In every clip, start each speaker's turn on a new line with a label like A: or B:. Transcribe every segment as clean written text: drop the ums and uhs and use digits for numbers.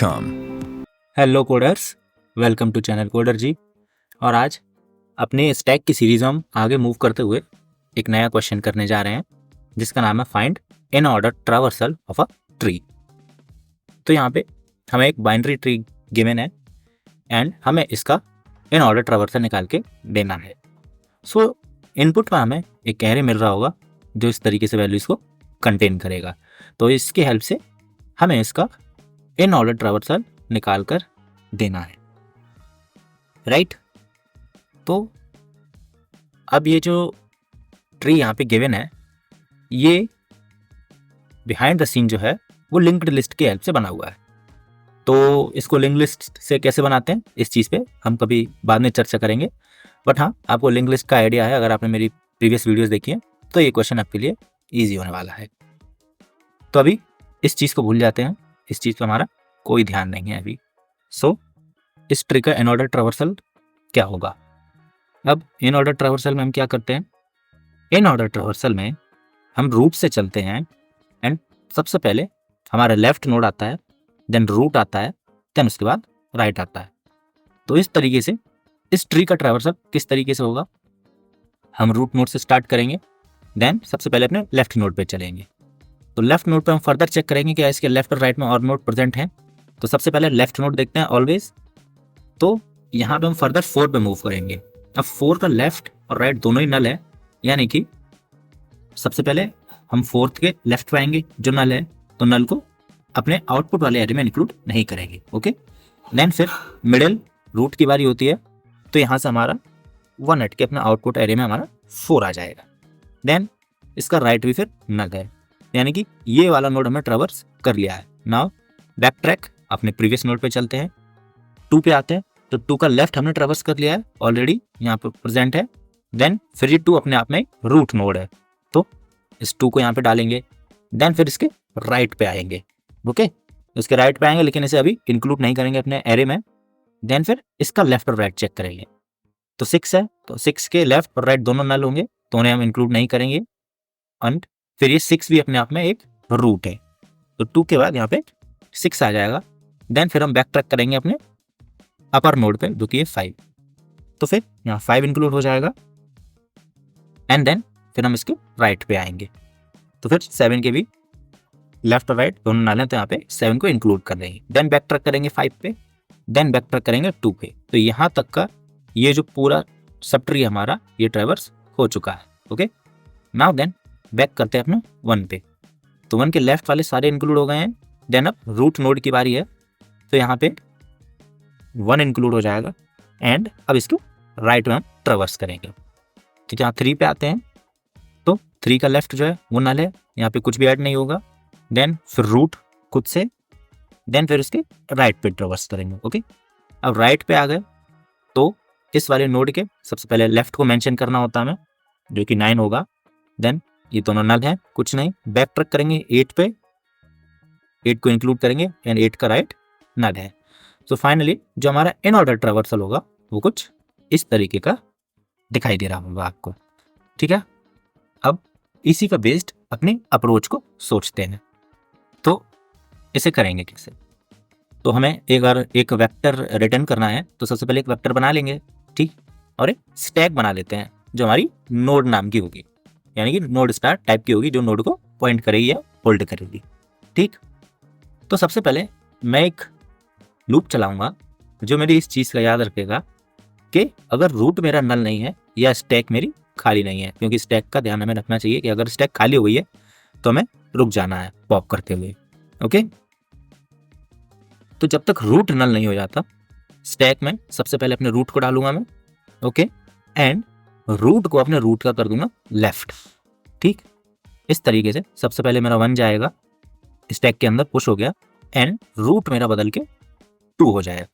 A: coderji.com।
B: Hello coders, welcome to channel Coder ji. और आज अपने स्टैक की सीरीज में हम आगे मूव करते हुए एक नया क्वेश्चन करने जा रहे हैं जिसका नाम है find in order traversal of a tree. तो यहाँ पे हमें एक बाइनरी ट्री गिवन है एंड हमें इसका इन ऑर्डर ट्रावर्सल निकाल के देना है। सो इनपुट में हमें एक एरे मिल रहा होगा जो इस तरीके से वैल्यूज को कंटेन करेगा। तो इसकी हेल्प से हमें इसका इन ऑर्डर ट्रावर्सल निकाल कर देना है, राइट। तो अब ये जो ट्री यहाँ पे गिवन है ये बिहाइंड द सीन जो है वो लिंक्ड लिस्ट की हेल्प से बना हुआ है। तो इसको लिंक लिस्ट से कैसे बनाते हैं इस चीज़ पे हम कभी बाद में चर्चा करेंगे, बट हाँ आपको लिंक लिस्ट का आइडिया है। अगर आपने मेरी प्रीवियस वीडियोस देखी है तो ये क्वेश्चन आपके लिए ईजी होने वाला है। तो अभी इस चीज़ को भूल जाते हैं, इस चीज़ पर हमारा कोई ध्यान नहीं है अभी। सो इस ट्री का इन ऑर्डर ट्रावर्सल क्या होगा। अब इन ऑर्डर ट्रावर्सल में हम क्या करते हैं, इन ऑर्डर ट्रावर्सल में हम रूट से चलते हैं एंड सबसे पहले हमारा लेफ्ट नोड आता है, देन रूट आता है, देन उसके बाद राइट आता है। तो इस तरीके से इस ट्री का ट्रावर्सल किस तरीके से होगा, हम रूट नोड से स्टार्ट करेंगे, देन सबसे पहले अपने लेफ्ट नोड पे चलेंगे। तो लेफ्ट नोड पे हम फर्दर चेक करेंगे कि इसके लेफ्ट और राइट में और नोड प्रेजेंट हैं। तो सबसे पहले लेफ्ट नोड देखते हैं ऑलवेज। तो यहाँ पे हम फर्दर 4 पे मूव करेंगे। अब 4 का लेफ्ट और राइट दोनों ही नल है, यानी कि सबसे पहले हम 4th के लेफ्ट पे आएंगे जो नल है, तो नल को अपने आउटपुट वाले एरे में इंक्लूड नहीं करेंगे, ओके। देन फिर मिडिल रूट की बारी होती है, तो यहाँ से हमारा 1 हट के अपने आउटपुट एरे में हमारा 4 आ जाएगा। देन इसका राइट भी फिर नल है, यानी कि ये वाला नोड हमें ट्रावर्स कर लिया है। नाउ बैक ट्रैक अपने प्रीवियस नोड पे चलते हैं, 2 पे आते हैं। तो 2 का लेफ्ट हमने ट्रावर्स कर लिया है, ऑलरेडी यहाँ पे प्रेजेंट है। देन फिर ये 2 अपने आप में रूट नोड है, तो इस 2 को यहाँ पे डालेंगे। देन फिर इसके राइट पे आएंगे, ओके। इसके राइट पे आएंगे लेकिन इसे अभी इंक्लूड नहीं करेंगे अपने एरे में। देन फिर इसका लेफ्ट और राइट चेक करेंगे। तो 6 है, तो 6 के लेफ्ट और राइट दोनों नल होंगे, तो उन्हें हम इंक्लूड नहीं करेंगे। एंड फिर ये 6 भी अपने आप में एक रूट है, तो 2 के बाद यहाँ पे 6 आ जाएगा। देन फिर हम बैक ट्रैक करेंगे अपने अपर नोड पे जो कि है 5, तो फिर यहाँ 5 इंक्लूड हो जाएगा। एंड देन फिर हम इसके राइट पे आएंगे, तो फिर 7 के भी लेफ्ट और राइट दोनों नल हैं, तो यहाँ पे 7 को इंक्लूड कर देंगे। देन बैक ट्रैक करेंगे 5 पे, देन बैक ट्रैक करेंगे 2 पे। तो यहाँ तक का ये जो पूरा सब ट्री हमारा ये ट्रैवर्स हो चुका है, ओके। नाउ देन बैक करते हैं अपने 1 पे, तो 1 के लेफ्ट वाले सारे इंक्लूड हो गए हैं। देन अब रूट नोड की बारी है, तो यहाँ पे 1 इंक्लूड हो जाएगा। एंड अब इसको राइट में हम ट्रावर्स करेंगे। तो यहाँ 3 पे आते हैं, तो 3 का लेफ्ट जो है वो नल है, यहाँ पे कुछ भी ऐड नहीं होगा। देन फिर रूट खुद से, देन फिर इसके राइट पे ट्रावर्स करेंगे, ओके। अब राइट पे आ गए, तो इस वाले नोड के सबसे पहले लेफ्ट को मेंशन करना होता है हमें, जो कि 9 होगा। देन ये दोनों नल हैं, कुछ नहीं। बैक ट्रैक करेंगे 8 पे, 8 को इंक्लूड करेंगे एंड 8 का राइट नल है। सो फाइनली जो हमारा इन ऑर्डर ट्रावर्सल होगा वो कुछ इस तरीके का दिखाई दे रहा होगा आपको, ठीक है। अब इसी का बेस्ड अपनी अप्रोच को सोचते हैं, तो इसे करेंगे कैसे। तो हमें एक वेक्टर रिटर्न करना है, तो सबसे पहले एक वेक्टर बना लेंगे, ठीक, और एक स्टैक बना लेते हैं जो हमारी नोड नाम की होगी, यानी कि नोड स्टार टाइप की होगी, जो नोड को पॉइंट करेगी या होल्ड करेगी, ठीक। तो सबसे पहले मैं एक लूप चलाऊंगा जो मेरी इस चीज़ का याद रखेगा कि अगर रूट मेरा नल नहीं है या स्टैक मेरी खाली नहीं है, क्योंकि स्टैक का ध्यान हमें रखना चाहिए कि अगर स्टैक खाली हो गई है तो हमें रुक जाना है पॉप करते हुए, ओके। तो जब तक रूट नल नहीं हो जाता स्टैक में सबसे पहले अपने रूट को डालूंगा मैं, ओके। एंड रूट को अपने रूट का कर दूंगा लेफ्ट, ठीक। इस तरीके से सबसे पहले मेरा 1 जाएगा, स्टैक के अंदर पुश हो गया, एंड रूट मेरा बदल के 2 हो जाएगा,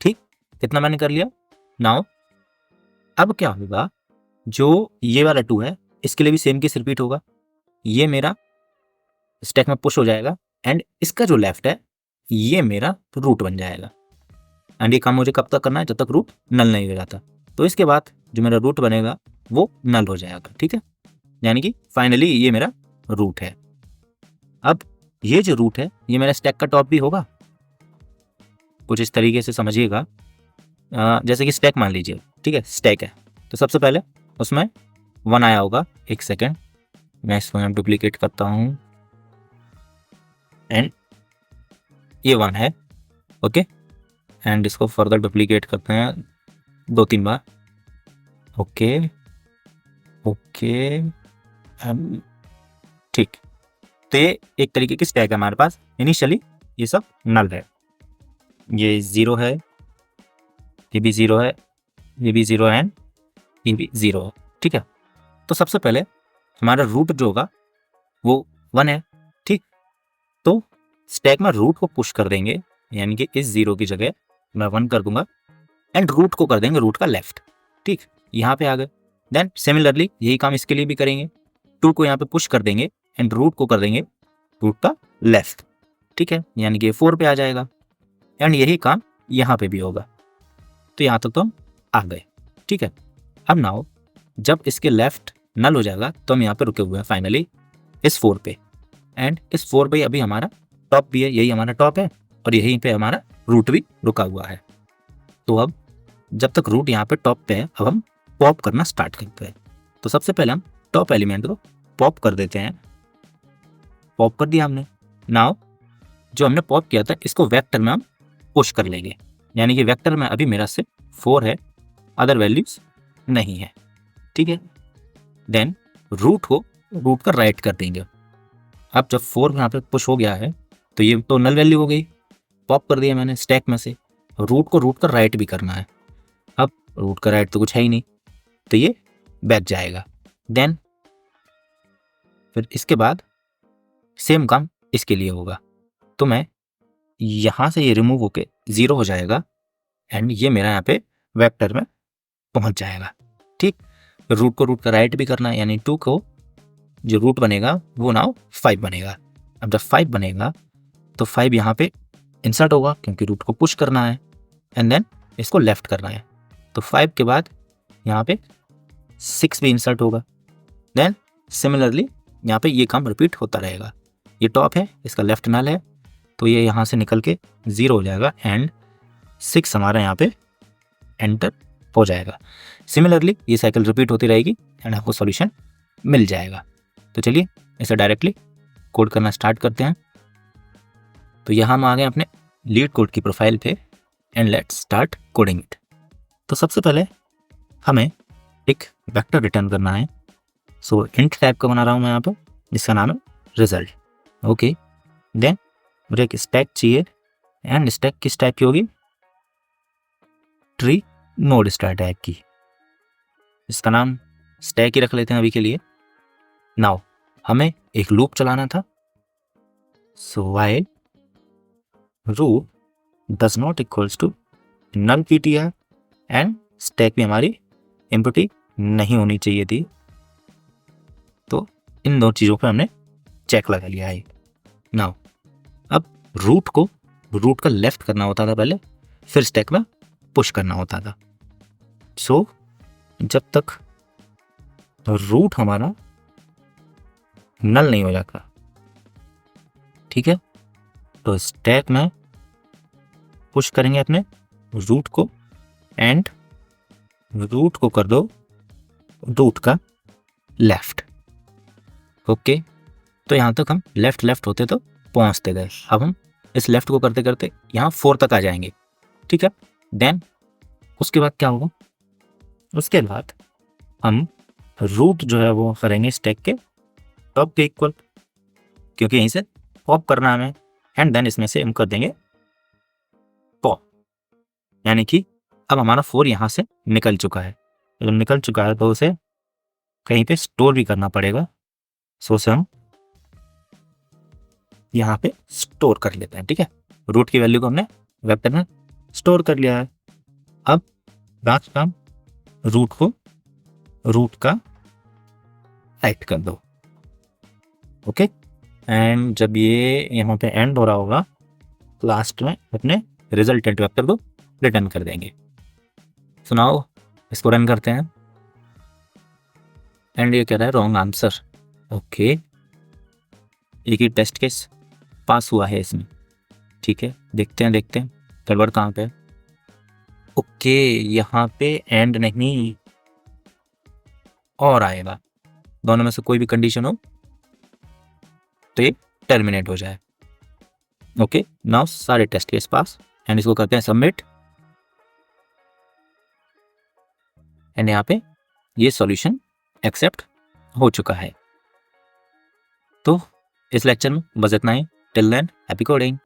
B: ठीक। कितना मैंने कर लिया। नाउ अब क्या होगा, जो ये वाला 2 है इसके लिए भी सेम केस रिपीट होगा। ये मेरा स्टैक में पुश हो जाएगा एंड इसका जो लेफ्ट है ये मेरा रूट बन जाएगा। एंड ये काम मुझे कब तक करना है, जब तक रूट नल नहीं हो जाता। तो इसके बाद जो मेरा रूट बनेगा वो नल हो जाएगा, ठीक है, यानी कि फाइनली ये मेरा रूट है। अब ये जो रूट है ये मेरा स्टैक का टॉप भी होगा, कुछ इस तरीके से समझिएगा। जैसे कि स्टैक मान लीजिए, ठीक है, स्टैक है, तो सबसे पहले उसमें 1 आया होगा। एक सेकेंड, मैं इसको यहाँ डुप्लीकेट करता हूँ एंड ये 1 है, ओके। एंड इसको फर्दर डुप्लीकेट करते हैं 2-3 बार, ओके ओके, ठीक। तो ये एक तरीके की स्टैक है हमारे पास। इनिशियली ये सब नल है, ये 0 है, ये भी 0 है, ये भी 0 है, ये भी 0 है, ठीक है। तो सबसे पहले हमारा रूट जो होगा वो 1 है, ठीक। तो स्टैक में रूट को पुश कर देंगे, यानी कि इस 0 की जगह मैं 1 कर दूंगा एंड रूट को कर देंगे रूट का लेफ्ट, ठीक। यहाँ पे आ गए। देन सिमिलरली यही काम इसके लिए भी करेंगे, 2 को यहाँ पे पुश कर देंगे एंड रूट को कर देंगे रूट का लेफ्ट, ठीक है, यानी कि 4 पे आ जाएगा। एंड यही काम यहाँ पे भी होगा। तो यहाँ तक तो हम आ गए, ठीक है। अब नाउ जब इसके लेफ्ट नल हो जाएगा तो हम यहाँ पे रुके हुए हैं फाइनली इस 4 पे। एंड इस 4 पे अभी हमारा टॉप भी है, यही हमारा टॉप है और यहीं पे हमारा रूट भी रुका हुआ है। तो अब जब तक रूट यहाँ पे टॉप पे है, अब हम पॉप करना स्टार्ट करते हैं। तो सबसे पहले हम टॉप एलिमेंट को पॉप कर देते हैं। पॉप कर दिया हमने। नाउ जो हमने पॉप किया था इसको वेक्टर में हम पुश कर लेंगे, यानी कि वेक्टर में अभी मेरा सिर्फ 4 है, अदर वैल्यूज नहीं है, ठीक है। देन रूट का राइट कर देंगे। अब जब 4 यहाँ पे पुश हो गया है तो ये तो नल वैल्यू हो गई, पॉप कर दिया मैंने स्टैक में से। रूट का राइट भी करना है। अब रूट का राइट तो कुछ है ही नहीं, तो ये बैक जाएगा। देन फिर इसके बाद सेम काम इसके लिए होगा। तो मैं यहाँ से ये रिमूव होके 0 हो जाएगा एंड ये मेरा यहाँ पे वेक्टर में पहुँच जाएगा, ठीक। रूट का राइट भी करना है, यानी 2 को जो रूट बनेगा वो नाउ 5 बनेगा। अब जब 5 बनेगा तो 5 यहाँ पे इंसर्ट होगा क्योंकि रूट को पुश करना है एंड देन इसको लेफ्ट करना है। तो 5 के बाद यहाँ पे 6 भी इंसर्ट होगा। देन सिमिलरली यहाँ पे ये काम रिपीट होता रहेगा। ये टॉप है, इसका लेफ्ट नल है, तो ये यहाँ से निकल के 0 हो जाएगा एंड 6 हमारा यहाँ पे एंटर हो जाएगा। सिमिलरली ये साइकिल रिपीट होती रहेगी एंड आपको सॉल्यूशन मिल जाएगा। तो चलिए इसे डायरेक्टली कोड करना स्टार्ट करते हैं। तो यहाँ हम आ गए अपने लीड कोड की प्रोफाइल पे and let's start coding it. तो सबसे पहले हमें एक वेक्टर रिटर्न करना है। सो इंट टाइप का बना रहा हूँ मैं यहाँ पर, जिसका नाम है रिजल्ट, ओके। देन मुझे एक स्टैक चाहिए एंड स्टैक किस टाइप की होगी, ट्री नोड स्टार टाइप की। इसका नाम स्टैक ही रख लेते हैं अभी के लिए। नाउ हमें एक लूप चलाना था। So while root does not equals to null ptr and stack भी हमारी एम्प्टी नहीं होनी चाहिए थी। तो इन दो चीज़ों पर हमने चेक लगा लिया है। नाउ अब रूट का लेफ्ट करना होता था पहले, फिर स्टैक में पुश करना होता था। सो जब तक रूट हमारा नल नहीं हो जाता, ठीक है, तो स्टैक में पुश करेंगे अपने रूट को एंड रूट को कर दो रूट का लेफ्ट, ओके। तो यहाँ तक हम लेफ्ट होते तो पहुँचते गए। अब हम इस लेफ्ट को करते करते यहाँ 4 तक आ जाएंगे, ठीक है। देन उसके बाद क्या होगा, उसके बाद हम रूट जो है वो करेंगे स्टैक के टॉप के इक्वल, क्योंकि यहीं से पॉप करना हमें, एंड देन इसमें से हम कर देंगे पॉप, यानी कि अब हमारा 4 यहाँ से निकल चुका है। जब निकल चुका है तो उसे कहीं पे स्टोर भी करना पड़ेगा। सो से हम यहाँ पे स्टोर कर लेते हैं, ठीक है। रूट की वैल्यू को हमने वेक्टर में स्टोर कर लिया है। अब लास्ट काम, रूट का राइट कर दो, ओके। एंड जब ये यहाँ पे एंड हो रहा होगा, लास्ट में अपने रिजल्टेंट वेक्टर को रिटर्न कर देंगे। सुनाओ, इसको रन करते हैं एंड ये कह रहा है रॉन्ग आंसर, ओके। एक ही टेस्ट केस पास हुआ है इसमें, ठीक है। देखते हैं गड़बड़ कहाँ पे? ओके, यहाँ पे एंड नहीं और आएगा, दोनों में से कोई भी कंडीशन हो तो ये टर्मिनेट हो जाए। ओके, नाउ सारे टेस्ट केस पास एंड इसको करते हैं सबमिट एंड यहाँ पे ये सॉल्यूशन एक्सेप्ट हो चुका है। तो इस लेक्चर में बस इतना ही। Till then happy coding.